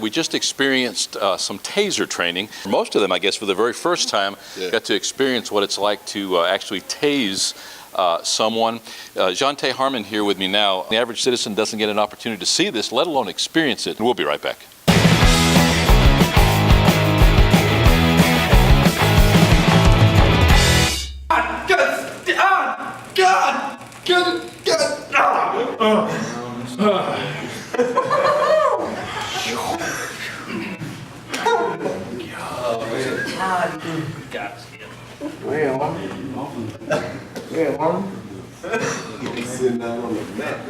We just experienced some Taser training. Most of them, I guess, for the very first time, got to experience what it's like to actually tase someone. Jonte Harmon here with me now. The average citizen doesn't get an opportunity to see this, let alone experience it. We'll be right back. Sitting down on the mat.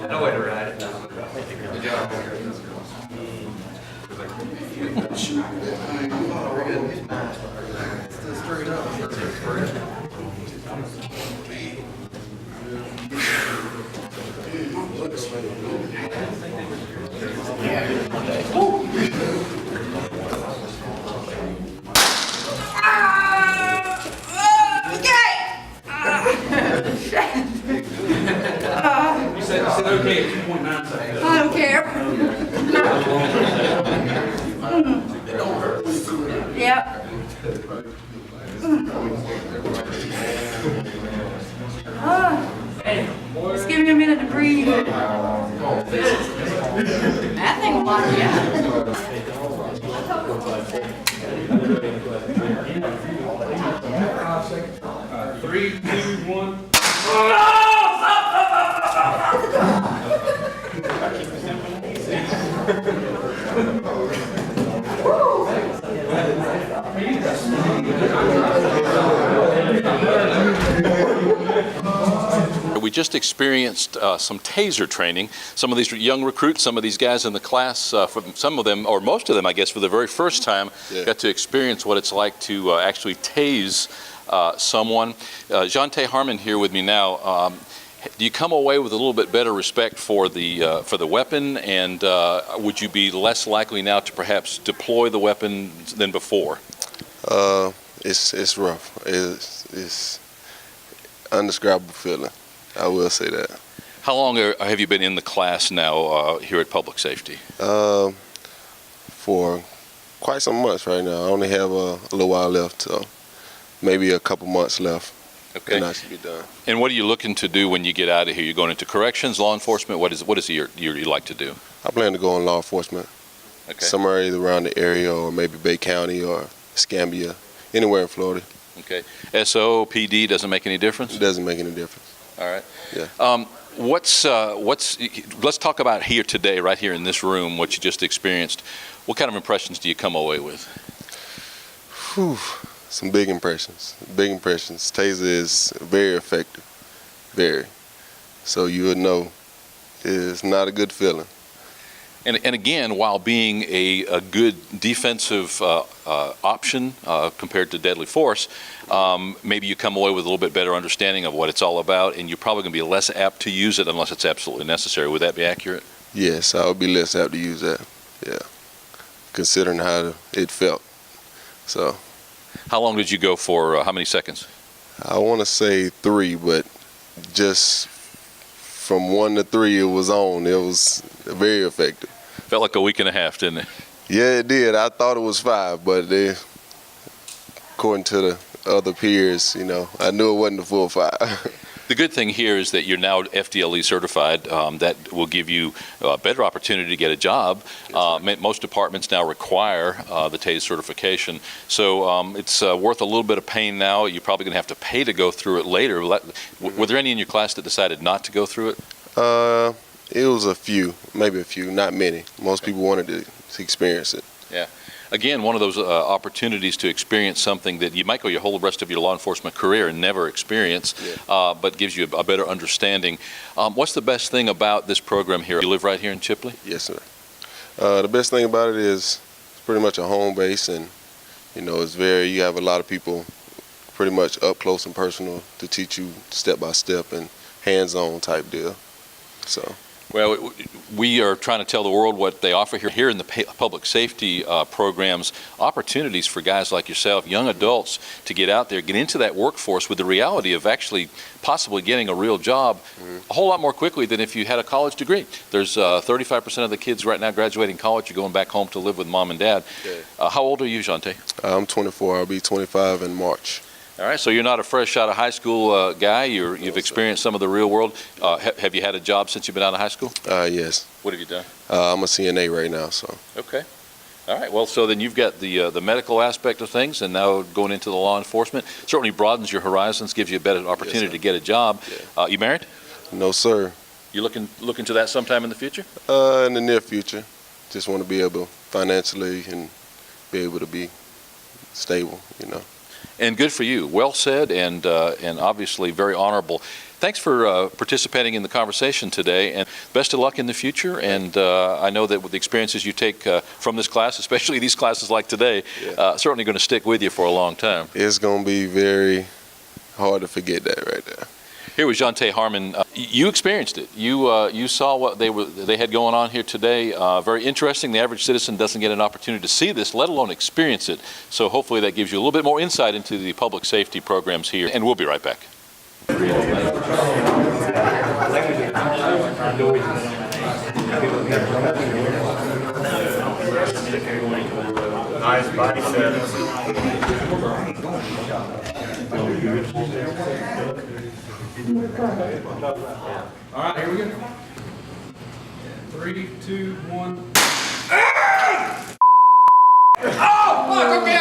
No way to ride it. Good job. Straight up. You said okay at 2.9 seconds. I don't care. It don't hurt. Yep. Just give me a minute to breathe. That thing will lock you out. 3, 2, 1. We just experienced some Taser training. Some of these young recruits, some of these guys in the class, some of them, or most of them, I guess, for the very first time, got to experience what it's like to actually tase someone. Jonte Harmon here with me now. Do you come away with a little bit better respect for the weapon, and would you be less likely now to perhaps deploy the weapon than before? It's rough. It's undescribable feeling. I will say that. How long have you been in the class now here at Public Safety? For quite some months right now. I only have a little while left, so maybe a couple months left. Okay. And I should be done. And what are you looking to do when you get out of here? You're going into corrections, law enforcement? What is you like to do? I plan to go in law enforcement. Okay. Somewhere either around the area or maybe Bay County or Escambia, anywhere in Florida. Okay. SO, PD doesn't make any difference? It doesn't make any difference. All right. Yeah. Let's talk about here today, right here in this room, what you just experienced. What kind of impressions do you come away with? Whew. Some big impressions. Big impressions. Taser is very effective. Very. So you would know it's not a good feeling. And again, while being a good defensive option compared to deadly force, maybe you come away with a little bit better understanding of what it's all about, and you're probably going to be less apt to use it unless it's absolutely necessary. Would that be accurate? Yes, I would be less apt to use that. Yeah. Considering how it felt. So. How long did you go for? How many seconds? I want to say 3, but just from 1 to 3, it was on. It was very effective. Felt like a week and a half, didn't it? Yeah, it did. I thought it was 5, but according to the other peers, I knew it wasn't the full 5. The good thing here is that you're now FDLE-certified. That will give you a better opportunity to get a job. Most departments now require the Taser certification. So it's worth a little bit of pain now. You're probably going to have to pay to go through it later. Were there any in your class that decided not to go through it? It was a few, maybe a few, not many. Most people wanted to experience it. Yeah. Again, one of those opportunities to experience something that you might go your whole rest of your law enforcement career and never experience, but gives you a better understanding. What's the best thing about this program here? You live right here in Chipley? Yes, sir. The best thing about it is it's pretty much a home base, and you have a lot of people pretty much up close and personal to teach you step by step and hands-on type deal. So. Well, we are trying to tell the world what they offer here in the public safety programs, opportunities for guys like yourself, young adults, to get out there, get into that workforce with the reality of actually possibly getting a real job a whole lot more quickly than if you had a college degree. There's 35% of the kids right now graduating college are going back home to live with mom and dad. Yeah. How old are you, Jante? I'm 24. I'll be 25 in March. All right, so you're not a fresh out of high school guy. You've experienced some of the real world. Have you had a job since you've been out of high school? Yes. What have you done? I'm a CNA right now, so. Okay. All right. Well, so then you've got the medical aspect of things, and now going into the law enforcement certainly broadens your horizons, gives you a better opportunity to get a job. Yeah. You married? No, sir. You looking to that sometime in the future? In the near future. Just want to be able financially and be able to be stable, you know. And good for you. Well said, and obviously very honorable. Thanks for participating in the conversation today, and best of luck in the future. And I know that with the experiences you take from this class, especially these classes like today, certainly going to stick with you for a long time. It's going to be very hard to forget that right there. Here was Jante Harmon. You experienced it. You saw what they had going on here today. Very interesting. The average citizen doesn't get an opportunity to see this, let alone experience it. So hopefully that gives you a little bit more insight into the public safety programs here. And we'll be right back. Nice biceps. All right, here we go. 3, 2, 1. Oh, fuck, okay.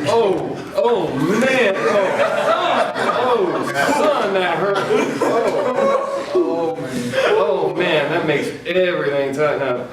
Oh, man. Son, that hurt. Oh, man, that makes everything tighten up.